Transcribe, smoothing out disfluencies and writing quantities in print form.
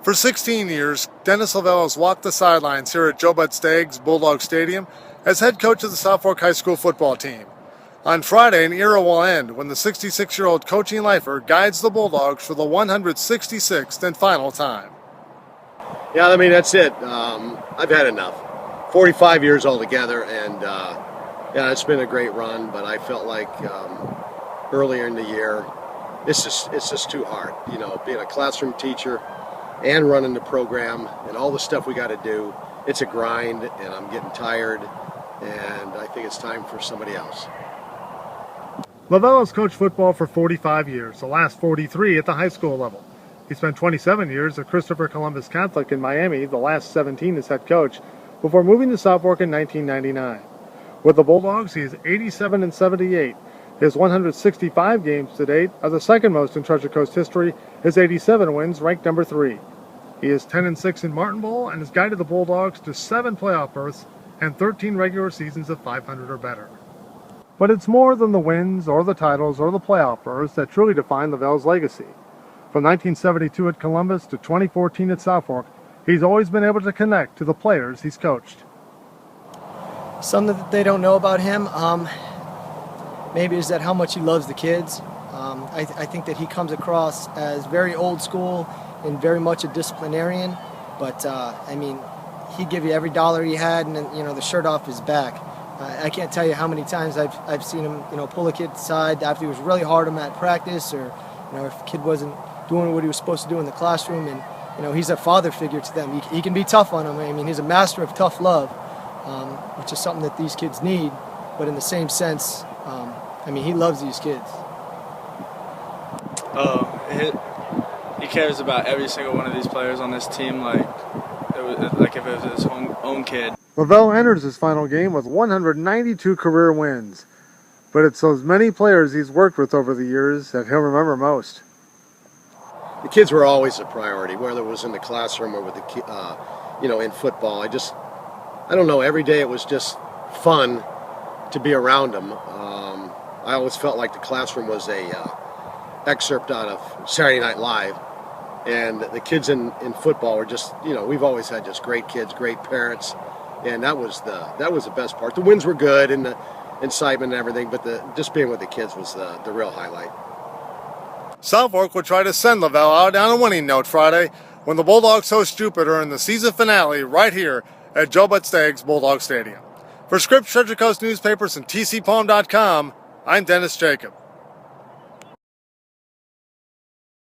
For 16 years, Dennis Lavelle has walked the sidelines here at Joe Bud Staggs Bulldog Stadium as head coach of the South Fork High School football team. On Friday, an era will end when the 66-year-old coaching lifer guides the Bulldogs for the 166th and final time. Yeah, I mean, that's it. I've had enough. 45 years altogether, and yeah, it's been a great run, but I felt like earlier in the year, it's just too hard. You know, being a classroom teacher and running the program and all the stuff we got to do, it's a grind, and I'm getting tired, and I think it's time for somebody else. Lavelle has coached football for 45 years, the last 43 at the high school level. He spent 27 years at Christopher Columbus Catholic in Miami, the last 17 as head coach, before moving to South Fork in 1999. With the Bulldogs, he is 87-78. His 165 games to date are the second most in Treasure Coast history. His 87 wins rank number 3. He is 10-6 in Martin Bowl and has guided the Bulldogs to 7 playoff berths and 13 regular seasons of 500 or better. But it's more than the wins or the titles or the playoff berths that truly define Lavelle's legacy. From 1972 at Columbus to 2014 at South Fork, he's always been able to connect to the players he's coached. Something that they don't know about him, maybe is that how much he loves the kids. I think that he comes across as very old school and very much a disciplinarian, but I mean, he'd give you every dollar he had and then, the shirt off his back. I can't tell you how many times I've seen him, pull a kid aside after he was really hard on him at practice, or if a kid wasn't doing what he was supposed to do in the classroom, and he's a father figure to them. He can be tough on them. I mean, he's a master of tough love, which is something that these kids need. But in the same sense, he loves these kids. He cares about every single one of these players on this team, like if it was his own kid. Lavelle enters his final game with 192 career wins, but it's those many players he's worked with over the years that he'll remember most. The kids were always a priority, whether it was in the classroom or with the in football. I don't know. Every day it was just fun to be around them. I always felt like the classroom was a excerpt out of Saturday Night Live, and the kids in football were just we've always had just great kids, great parents, and that was the best part. The wins were good and the incitement and everything, but just being with the kids was the real highlight. South Fork will try to send Lavelle out on a winning note Friday when the Bulldogs host Jupiter in the season finale right here at Joe Bud Staggs Bulldog Stadium. For Scripps, Treasure Coast Newspapers, and TCPalm.com, I'm Dennis Jacob.